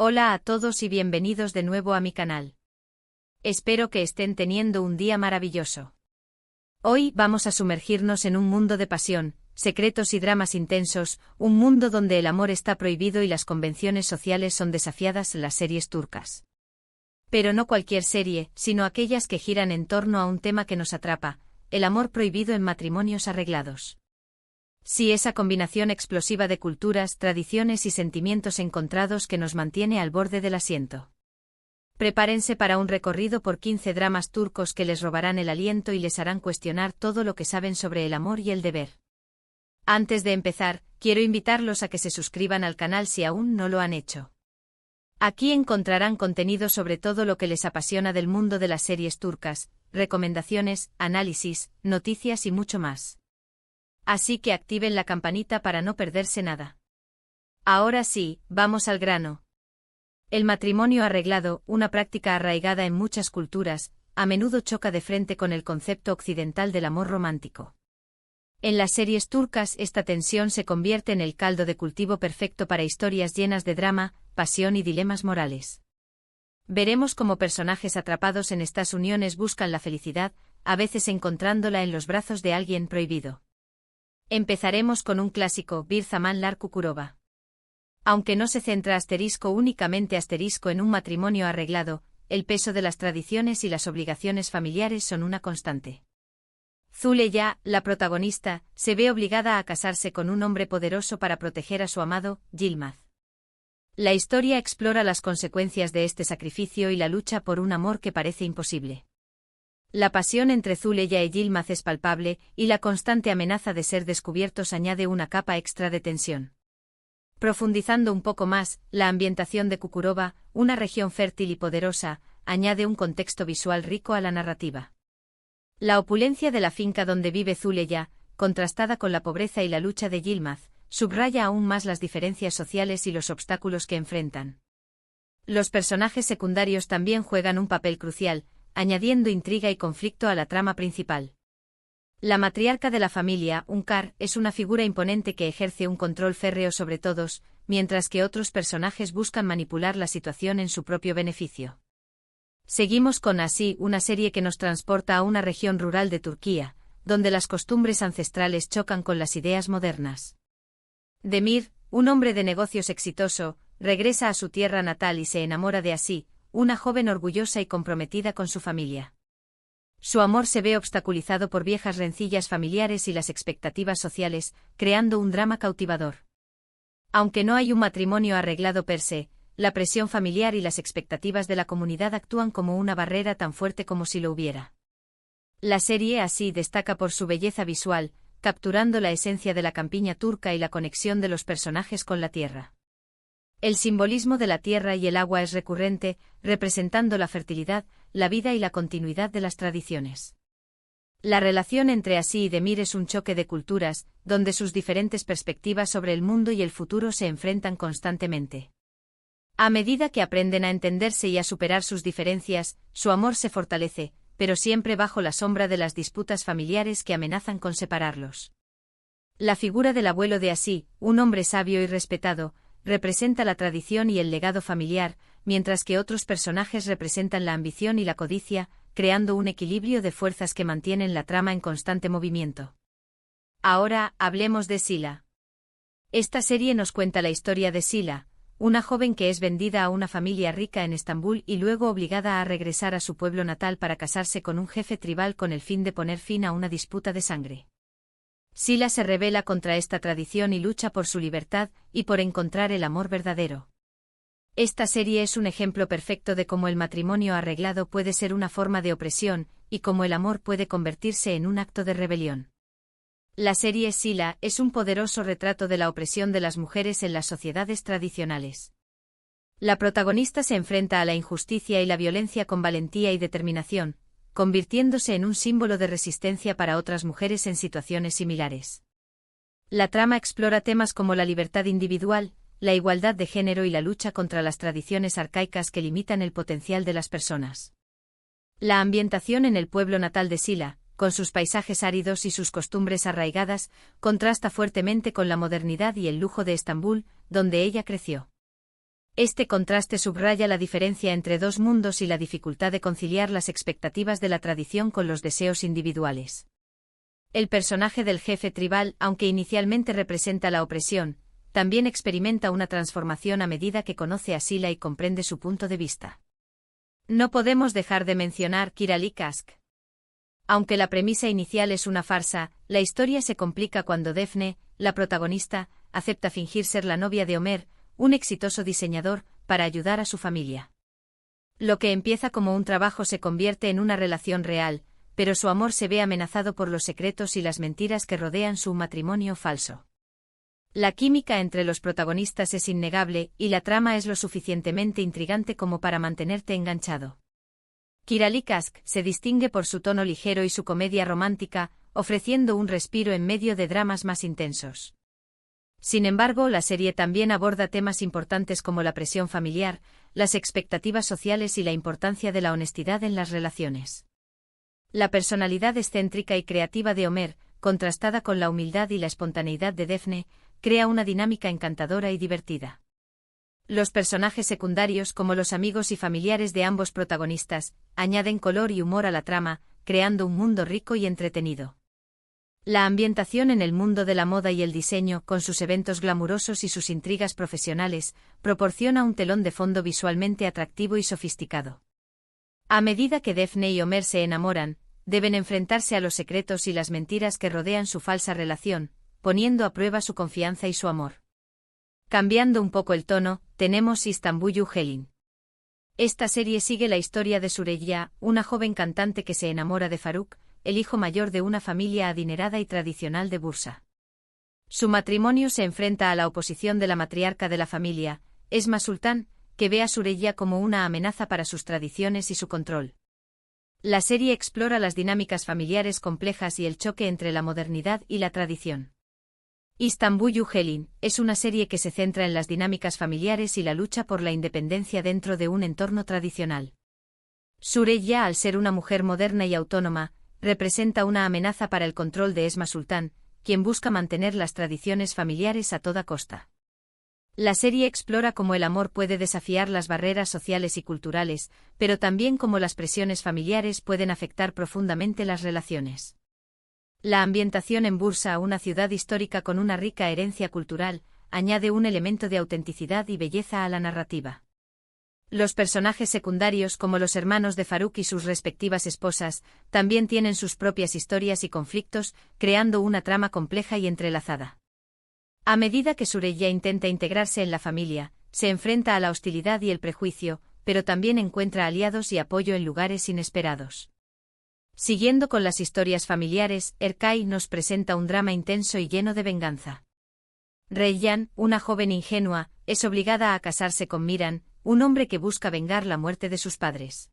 Hola a todos y bienvenidos de nuevo a mi canal. Espero que estén teniendo un día maravilloso. Hoy vamos a sumergirnos en un mundo de pasión, secretos y dramas intensos, un mundo donde el amor está prohibido y las convenciones sociales son desafiadas en las series turcas. Pero no cualquier serie, sino aquellas que giran en torno a un tema que nos atrapa, el amor prohibido en matrimonios arreglados. Sí, esa combinación explosiva de culturas, tradiciones y sentimientos encontrados que nos mantiene al borde del asiento. Prepárense para un recorrido por 15 dramas turcos que les robarán el aliento y les harán cuestionar todo lo que saben sobre el amor y el deber. Antes de empezar, quiero invitarlos a que se suscriban al canal si aún no lo han hecho. Aquí encontrarán contenido sobre todo lo que les apasiona del mundo de las series turcas, recomendaciones, análisis, noticias y mucho más. Así que activen la campanita para no perderse nada. Ahora sí, vamos al grano. El matrimonio arreglado, una práctica arraigada en muchas culturas, a menudo choca de frente con el concepto occidental del amor romántico. En las series turcas esta tensión se convierte en el caldo de cultivo perfecto para historias llenas de drama, pasión y dilemas morales. Veremos cómo personajes atrapados en estas uniones buscan la felicidad, a veces encontrándola en los brazos de alguien prohibido. Empezaremos con un clásico, Bir Zamanlar Kukurova. Aunque no se centra únicamente en un matrimonio arreglado, el peso de las tradiciones y las obligaciones familiares son una constante. Zuleya, la protagonista, se ve obligada a casarse con un hombre poderoso para proteger a su amado, Yilmaz. La historia explora las consecuencias de este sacrificio y la lucha por un amor que parece imposible. La pasión entre Zuleya y Yilmaz es palpable, y la constante amenaza de ser descubiertos añade una capa extra de tensión. Profundizando un poco más, la ambientación de Kukurova, una región fértil y poderosa, añade un contexto visual rico a la narrativa. La opulencia de la finca donde vive Zuleya, contrastada con la pobreza y la lucha de Yilmaz, subraya aún más las diferencias sociales y los obstáculos que enfrentan. Los personajes secundarios también juegan un papel crucial, añadiendo intriga y conflicto a la trama principal. La matriarca de la familia, Unkar, es una figura imponente que ejerce un control férreo sobre todos, mientras que otros personajes buscan manipular la situación en su propio beneficio. Seguimos con Así, una serie que nos transporta a una región rural de Turquía, donde las costumbres ancestrales chocan con las ideas modernas. Demir, un hombre de negocios exitoso, regresa a su tierra natal y se enamora de Así, una joven orgullosa y comprometida con su familia. Su amor se ve obstaculizado por viejas rencillas familiares y las expectativas sociales, creando un drama cautivador. Aunque no hay un matrimonio arreglado per se, la presión familiar y las expectativas de la comunidad actúan como una barrera tan fuerte como si lo hubiera. La serie Así destaca por su belleza visual, capturando la esencia de la campiña turca y la conexión de los personajes con la tierra. El simbolismo de la tierra y el agua es recurrente, representando la fertilidad, la vida y la continuidad de las tradiciones. La relación entre Así y Demir es un choque de culturas, donde sus diferentes perspectivas sobre el mundo y el futuro se enfrentan constantemente. A medida que aprenden a entenderse y a superar sus diferencias, su amor se fortalece, pero siempre bajo la sombra de las disputas familiares que amenazan con separarlos. La figura del abuelo de Así, un hombre sabio y respetado, representa la tradición y el legado familiar, mientras que otros personajes representan la ambición y la codicia, creando un equilibrio de fuerzas que mantienen la trama en constante movimiento. Ahora, hablemos de Sila. Esta serie nos cuenta la historia de Sila, una joven que es vendida a una familia rica en Estambul y luego obligada a regresar a su pueblo natal para casarse con un jefe tribal con el fin de poner fin a una disputa de sangre. Sila se rebela contra esta tradición y lucha por su libertad y por encontrar el amor verdadero. Esta serie es un ejemplo perfecto de cómo el matrimonio arreglado puede ser una forma de opresión, y cómo el amor puede convertirse en un acto de rebelión. La serie Sila es un poderoso retrato de la opresión de las mujeres en las sociedades tradicionales. La protagonista se enfrenta a la injusticia y la violencia con valentía y determinación, convirtiéndose en un símbolo de resistencia para otras mujeres en situaciones similares. La trama explora temas como la libertad individual, la igualdad de género y la lucha contra las tradiciones arcaicas que limitan el potencial de las personas. La ambientación en el pueblo natal de Sila, con sus paisajes áridos y sus costumbres arraigadas, contrasta fuertemente con la modernidad y el lujo de Estambul, donde ella creció. Este contraste subraya la diferencia entre dos mundos y la dificultad de conciliar las expectativas de la tradición con los deseos individuales. El personaje del jefe tribal, aunque inicialmente representa la opresión, también experimenta una transformación a medida que conoce a Sila y comprende su punto de vista. No podemos dejar de mencionar Kiralik Ask. Aunque la premisa inicial es una farsa, la historia se complica cuando Daphne, la protagonista, acepta fingir ser la novia de Homer, un exitoso diseñador, para ayudar a su familia. Lo que empieza como un trabajo se convierte en una relación real, pero su amor se ve amenazado por los secretos y las mentiras que rodean su matrimonio falso. La química entre los protagonistas es innegable, y la trama es lo suficientemente intrigante como para mantenerte enganchado. Kiralik Ask se distingue por su tono ligero y su comedia romántica, ofreciendo un respiro en medio de dramas más intensos. Sin embargo, la serie también aborda temas importantes como la presión familiar, las expectativas sociales y la importancia de la honestidad en las relaciones. La personalidad excéntrica y creativa de Homer, contrastada con la humildad y la espontaneidad de Daphne, crea una dinámica encantadora y divertida. Los personajes secundarios, como los amigos y familiares de ambos protagonistas, añaden color y humor a la trama, creando un mundo rico y entretenido. La ambientación en el mundo de la moda y el diseño, con sus eventos glamurosos y sus intrigas profesionales, proporciona un telón de fondo visualmente atractivo y sofisticado. A medida que Daphne y Homer se enamoran, deben enfrentarse a los secretos y las mentiras que rodean su falsa relación, poniendo a prueba su confianza y su amor. Cambiando un poco el tono, tenemos Istanbul Helin. Esta serie sigue la historia de Süreyya, una joven cantante que se enamora de Faruk, el hijo mayor de una familia adinerada y tradicional de Bursa. Su matrimonio se enfrenta a la oposición de la matriarca de la familia, Esma Sultán, que ve a Süreyya como una amenaza para sus tradiciones y su control. La serie explora las dinámicas familiares complejas y el choque entre la modernidad y la tradición. Istanbul Helin es una serie que se centra en las dinámicas familiares y la lucha por la independencia dentro de un entorno tradicional. Süreyya, al ser una mujer moderna y autónoma, representa una amenaza para el control de Esma Sultán, quien busca mantener las tradiciones familiares a toda costa. La serie explora cómo el amor puede desafiar las barreras sociales y culturales, pero también cómo las presiones familiares pueden afectar profundamente las relaciones. La ambientación en Bursa, una ciudad histórica con una rica herencia cultural, añade un elemento de autenticidad y belleza a la narrativa. Los personajes secundarios, como los hermanos de Faruk y sus respectivas esposas, también tienen sus propias historias y conflictos, creando una trama compleja y entrelazada. A medida que Süreyya intenta integrarse en la familia, se enfrenta a la hostilidad y el prejuicio, pero también encuentra aliados y apoyo en lugares inesperados. Siguiendo con las historias familiares, Erkay nos presenta un drama intenso y lleno de venganza. Reyyan, una joven ingenua, es obligada a casarse con Miran, un hombre que busca vengar la muerte de sus padres.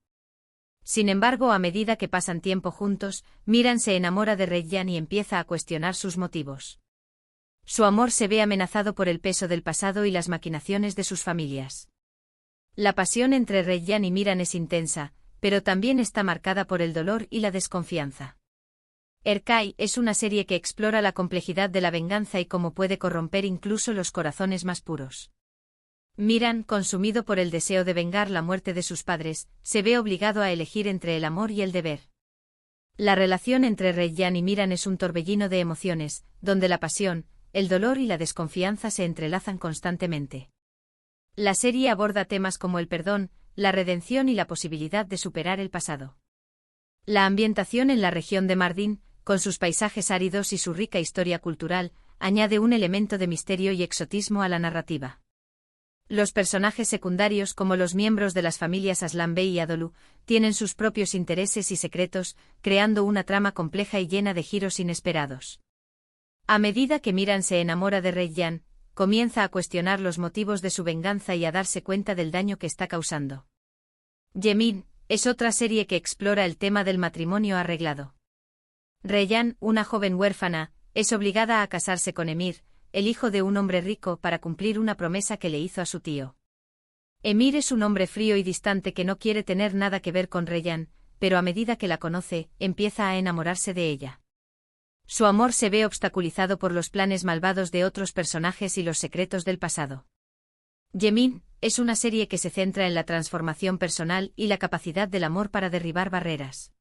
Sin embargo, a medida que pasan tiempo juntos, Miran se enamora de Reyyan y empieza a cuestionar sus motivos. Su amor se ve amenazado por el peso del pasado y las maquinaciones de sus familias. La pasión entre Reyyan y Miran es intensa, pero también está marcada por el dolor y la desconfianza. Erkay es una serie que explora la complejidad de la venganza y cómo puede corromper incluso los corazones más puros. Miran, consumido por el deseo de vengar la muerte de sus padres, se ve obligado a elegir entre el amor y el deber. La relación entre Reyyan y Miran es un torbellino de emociones, donde la pasión, el dolor y la desconfianza se entrelazan constantemente. La serie aborda temas como el perdón, la redención y la posibilidad de superar el pasado. La ambientación en la región de Mardin, con sus paisajes áridos y su rica historia cultural, añade un elemento de misterio y exotismo a la narrativa. Los personajes secundarios, como los miembros de las familias Aslan Bey y Adolu, tienen sus propios intereses y secretos, creando una trama compleja y llena de giros inesperados. A medida que Miran se enamora de Reyyan, comienza a cuestionar los motivos de su venganza y a darse cuenta del daño que está causando. Yemin es otra serie que explora el tema del matrimonio arreglado. Reyyan, una joven huérfana, es obligada a casarse con Emir, el hijo de un hombre rico, para cumplir una promesa que le hizo a su tío. Emir es un hombre frío y distante que no quiere tener nada que ver con Reyyan, pero a medida que la conoce, empieza a enamorarse de ella. Su amor se ve obstaculizado por los planes malvados de otros personajes y los secretos del pasado. Yemin es una serie que se centra en la transformación personal y la capacidad del amor para derribar barreras.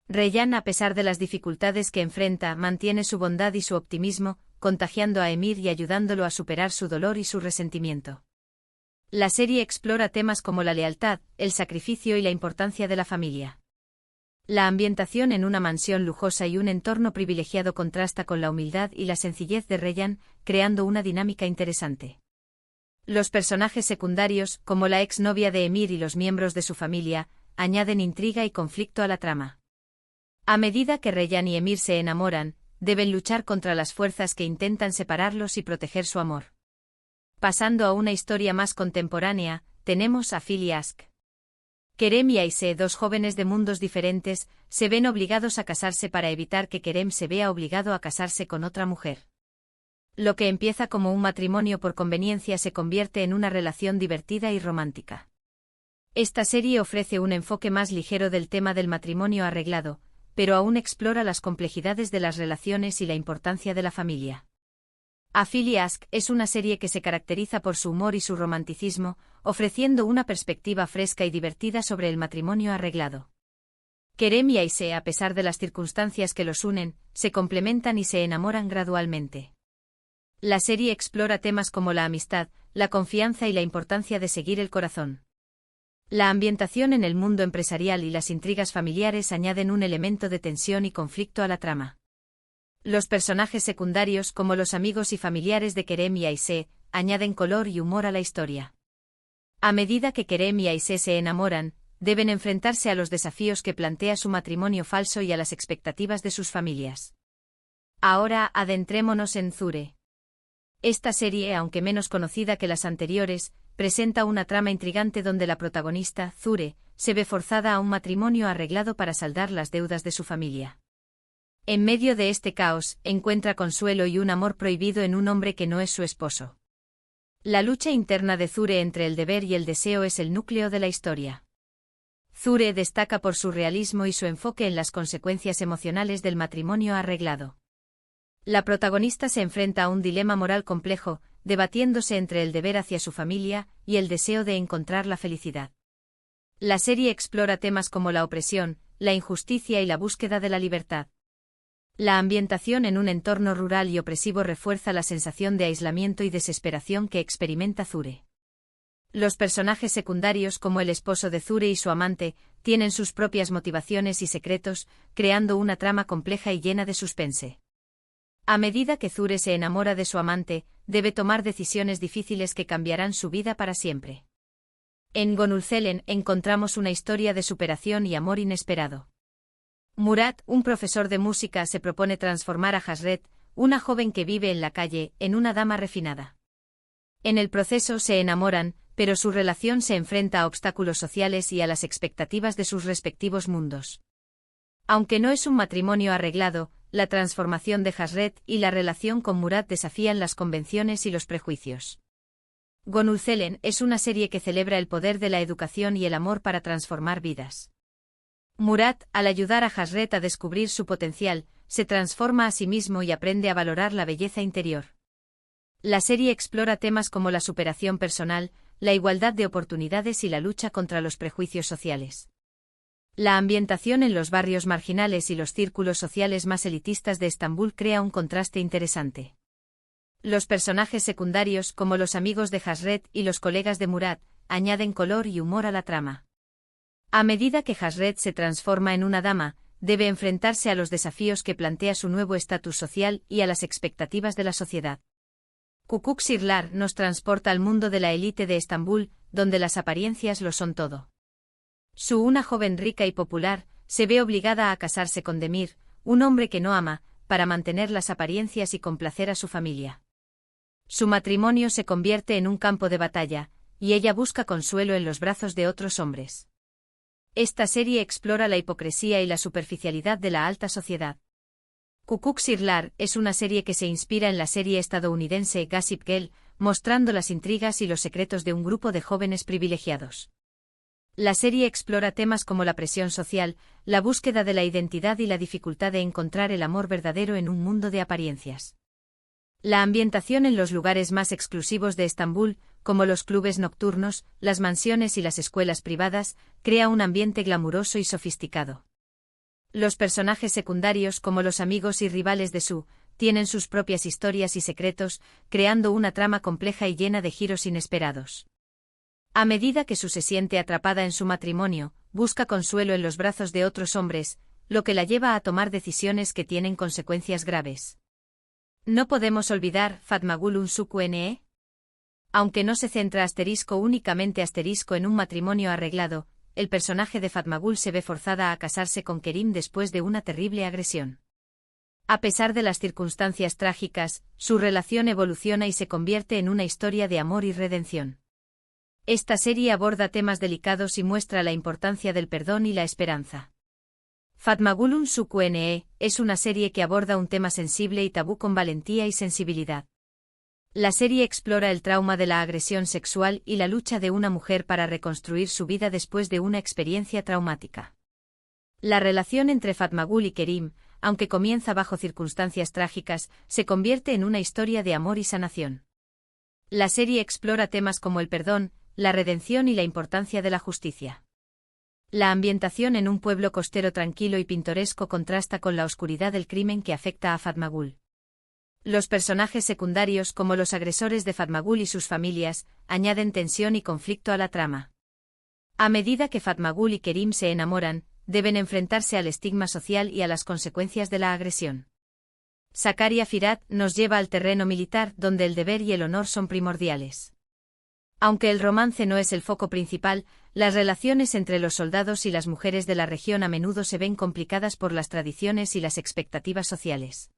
Reyhan, a pesar de las dificultades que enfrenta, mantiene su bondad y su optimismo, contagiando a Emir y ayudándolo a superar su dolor y su resentimiento. La serie explora temas como la lealtad, el sacrificio y la importancia de la familia. La ambientación en una mansión lujosa y un entorno privilegiado contrasta con la humildad y la sencillez de Reyhan, creando una dinámica interesante. Los personajes secundarios, como la exnovia de Emir y los miembros de su familia, añaden intriga y conflicto a la trama. A medida que Reyhan y Emir se enamoran, deben luchar contra las fuerzas que intentan separarlos y proteger su amor. Pasando a una historia más contemporánea, tenemos a Phil y Ask. Kerem y Aisee, dos jóvenes de mundos diferentes, se ven obligados a casarse para evitar que Kerem se vea obligado a casarse con otra mujer. Lo que empieza como un matrimonio por conveniencia se convierte en una relación divertida y romántica. Esta serie ofrece un enfoque más ligero del tema del matrimonio arreglado, pero aún explora las complejidades de las relaciones y la importancia de la familia. A Phil y Ask es una serie que se caracteriza por su humor y su romanticismo, ofreciendo una perspectiva fresca y divertida sobre el matrimonio arreglado. Kerem y Aisee, a pesar de las circunstancias que los unen, se complementan y se enamoran gradualmente. La serie explora temas como la amistad, la confianza y la importancia de seguir el corazón. La ambientación en el mundo empresarial y las intrigas familiares añaden un elemento de tensión y conflicto a la trama. Los personajes secundarios, como los amigos y familiares de Kerem y Aisee, añaden color y humor a la historia. A medida que Kerem y Aisee se enamoran, deben enfrentarse a los desafíos que plantea su matrimonio falso y a las expectativas de sus familias. Ahora adentrémonos en Zure. Esta serie, aunque menos conocida que las anteriores, presenta una trama intrigante donde la protagonista, Zure, se ve forzada a un matrimonio arreglado para saldar las deudas de su familia. En medio de este caos, encuentra consuelo y un amor prohibido en un hombre que no es su esposo. La lucha interna de Zure entre el deber y el deseo es el núcleo de la historia. Zure destaca por su realismo y su enfoque en las consecuencias emocionales del matrimonio arreglado. La protagonista se enfrenta a un dilema moral complejo, debatiéndose entre el deber hacia su familia y el deseo de encontrar la felicidad. La serie explora temas como la opresión, la injusticia y la búsqueda de la libertad. La ambientación en un entorno rural y opresivo refuerza la sensación de aislamiento y desesperación que experimenta Zure. Los personajes secundarios, como el esposo de Zure y su amante, tienen sus propias motivaciones y secretos, creando una trama compleja y llena de suspense. A medida que Zure se enamora de su amante, debe tomar decisiones difíciles que cambiarán su vida para siempre. En Gonulzelen encontramos una historia de superación y amor inesperado. Murat, un profesor de música, se propone transformar a Hasret, una joven que vive en la calle, en una dama refinada. En el proceso se enamoran, pero su relación se enfrenta a obstáculos sociales y a las expectativas de sus respectivos mundos. Aunque no es un matrimonio arreglado, la transformación de Hasret y la relación con Murat desafían las convenciones y los prejuicios. Gonulzelen es una serie que celebra el poder de la educación y el amor para transformar vidas. Murat, al ayudar a Hasret a descubrir su potencial, se transforma a sí mismo y aprende a valorar la belleza interior. La serie explora temas como la superación personal, la igualdad de oportunidades y la lucha contra los prejuicios sociales. La ambientación en los barrios marginales y los círculos sociales más elitistas de Estambul crea un contraste interesante. Los personajes secundarios, como los amigos de Hasret y los colegas de Murat, añaden color y humor a la trama. A medida que Hasret se transforma en una dama, debe enfrentarse a los desafíos que plantea su nuevo estatus social y a las expectativas de la sociedad. Kukuksirlar nos transporta al mundo de la élite de Estambul, donde las apariencias lo son todo. Una joven rica y popular, se ve obligada a casarse con Demir, un hombre que no ama, para mantener las apariencias y complacer a su familia. Su matrimonio se convierte en un campo de batalla, y ella busca consuelo en los brazos de otros hombres. Esta serie explora la hipocresía y la superficialidad de la alta sociedad. Kukuksirlar es una serie que se inspira en la serie estadounidense Gossip Girl, mostrando las intrigas y los secretos de un grupo de jóvenes privilegiados. La serie explora temas como la presión social, la búsqueda de la identidad y la dificultad de encontrar el amor verdadero en un mundo de apariencias. La ambientación en los lugares más exclusivos de Estambul como los clubes nocturnos, las mansiones y las escuelas privadas, crea un ambiente glamuroso y sofisticado. Los personajes secundarios, como los amigos y rivales de Sue, tienen sus propias historias y secretos, creando una trama compleja y llena de giros inesperados. A medida que Sue se siente atrapada en su matrimonio, busca consuelo en los brazos de otros hombres, lo que la lleva a tomar decisiones que tienen consecuencias graves. No podemos olvidar Fatmagul Unsuku Ne. Aunque no se centra únicamente en un matrimonio arreglado, el personaje de Fatmagul se ve forzada a casarse con Kerim después de una terrible agresión. A pesar de las circunstancias trágicas, su relación evoluciona y se convierte en una historia de amor y redención. Esta serie aborda temas delicados y muestra la importancia del perdón y la esperanza. Fatmagul Unsuku Ne es una serie que aborda un tema sensible y tabú con valentía y sensibilidad. La serie explora el trauma de la agresión sexual y la lucha de una mujer para reconstruir su vida después de una experiencia traumática. La relación entre Fatmagul y Kerim, aunque comienza bajo circunstancias trágicas, se convierte en una historia de amor y sanación. La serie explora temas como el perdón, la redención y la importancia de la justicia. La ambientación en un pueblo costero tranquilo y pintoresco contrasta con la oscuridad del crimen que afecta a Fatmagul. Los personajes secundarios, como los agresores de Fatmagul y sus familias, añaden tensión y conflicto a la trama. A medida que Fatmagul y Kerim se enamoran, deben enfrentarse al estigma social y a las consecuencias de la agresión. Sakarya Firat nos lleva al terreno militar, donde el deber y el honor son primordiales. Aunque el romance no es el foco principal, las relaciones entre los soldados y las mujeres de la región a menudo se ven complicadas por las tradiciones y las expectativas sociales.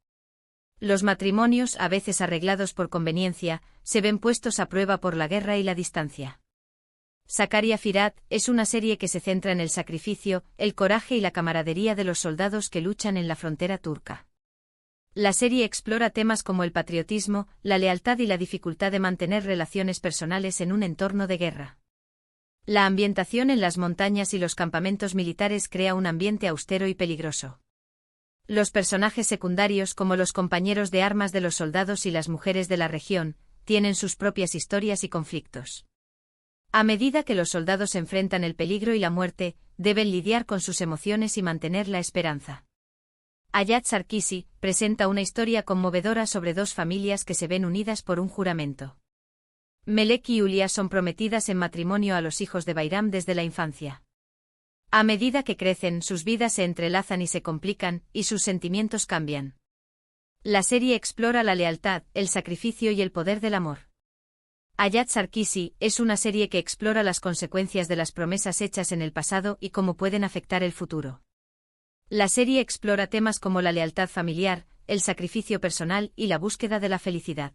Los matrimonios, a veces arreglados por conveniencia, se ven puestos a prueba por la guerra y la distancia. Sakarya Firat es una serie que se centra en el sacrificio, el coraje y la camaradería de los soldados que luchan en la frontera turca. La serie explora temas como el patriotismo, la lealtad y la dificultad de mantener relaciones personales en un entorno de guerra. La ambientación en las montañas y los campamentos militares crea un ambiente austero y peligroso. Los personajes secundarios, como los compañeros de armas de los soldados y las mujeres de la región, tienen sus propias historias y conflictos. A medida que los soldados enfrentan el peligro y la muerte, deben lidiar con sus emociones y mantener la esperanza. Ayat Sarkisi presenta una historia conmovedora sobre dos familias que se ven unidas por un juramento. Melek y Yulia son prometidas en matrimonio a los hijos de Bayram desde la infancia. A medida que crecen, sus vidas se entrelazan y se complican, y sus sentimientos cambian. La serie explora la lealtad, el sacrificio y el poder del amor. Ayat Sarkisi es una serie que explora las consecuencias de las promesas hechas en el pasado y cómo pueden afectar el futuro. La serie explora temas como la lealtad familiar, el sacrificio personal y la búsqueda de la felicidad.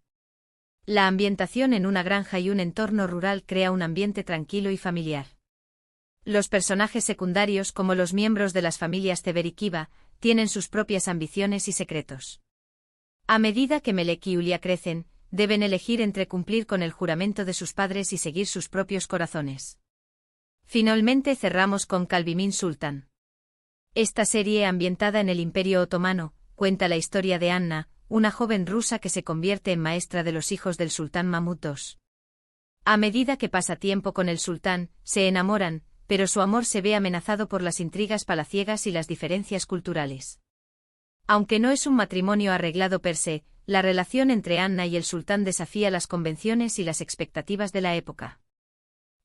La ambientación en una granja y un entorno rural crea un ambiente tranquilo y familiar. Los personajes secundarios, como los miembros de las familias Teber y Kiva, tienen sus propias ambiciones y secretos. A medida que Melek y Yulia crecen, deben elegir entre cumplir con el juramento de sus padres y seguir sus propios corazones. Finalmente cerramos con Kalbimin Sultan. Esta serie, ambientada en el Imperio Otomano, cuenta la historia de Anna, una joven rusa que se convierte en maestra de los hijos del sultán Mahmud II. A medida que pasa tiempo con el sultán, se enamoran, pero su amor se ve amenazado por las intrigas palaciegas y las diferencias culturales. Aunque no es un matrimonio arreglado per se, la relación entre Anna y el sultán desafía las convenciones y las expectativas de la época.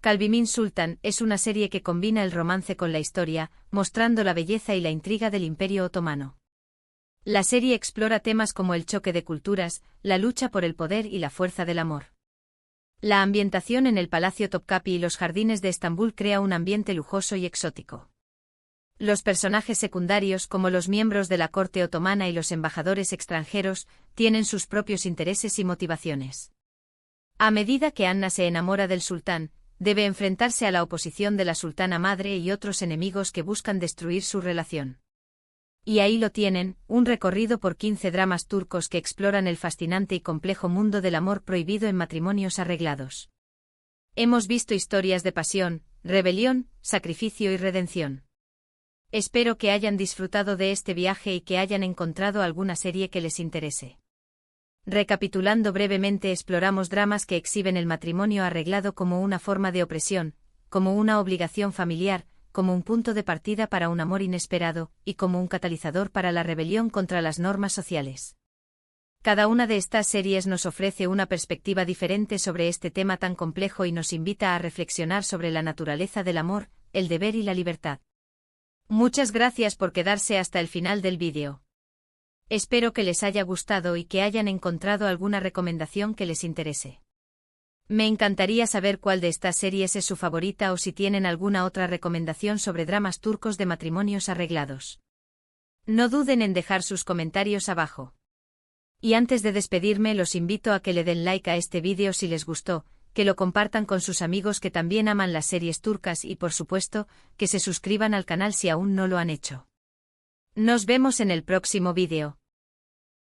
Kalbimin Sultan es una serie que combina el romance con la historia, mostrando la belleza y la intriga del Imperio Otomano. La serie explora temas como el choque de culturas, la lucha por el poder y la fuerza del amor. La ambientación en el Palacio Topkapi y los jardines de Estambul crea un ambiente lujoso y exótico. Los personajes secundarios, como los miembros de la corte otomana y los embajadores extranjeros, tienen sus propios intereses y motivaciones. A medida que Anna se enamora del sultán, debe enfrentarse a la oposición de la sultana madre y otros enemigos que buscan destruir su relación. Y ahí lo tienen, un recorrido por 15 dramas turcos que exploran el fascinante y complejo mundo del amor prohibido en matrimonios arreglados. Hemos visto historias de pasión, rebelión, sacrificio y redención. Espero que hayan disfrutado de este viaje y que hayan encontrado alguna serie que les interese. Recapitulando brevemente, exploramos dramas que exhiben el matrimonio arreglado como una forma de opresión, como una obligación familiar, como un punto de partida para un amor inesperado, y como un catalizador para la rebelión contra las normas sociales. Cada una de estas series nos ofrece una perspectiva diferente sobre este tema tan complejo y nos invita a reflexionar sobre la naturaleza del amor, el deber y la libertad. Muchas gracias por quedarse hasta el final del vídeo. Espero que les haya gustado y que hayan encontrado alguna recomendación que les interese. Me encantaría saber cuál de estas series es su favorita o si tienen alguna otra recomendación sobre dramas turcos de matrimonios arreglados. No duden en dejar sus comentarios abajo. Y antes de despedirme, los invito a que le den like a este vídeo si les gustó, que lo compartan con sus amigos que también aman las series turcas y, por supuesto, que se suscriban al canal si aún no lo han hecho. Nos vemos en el próximo vídeo.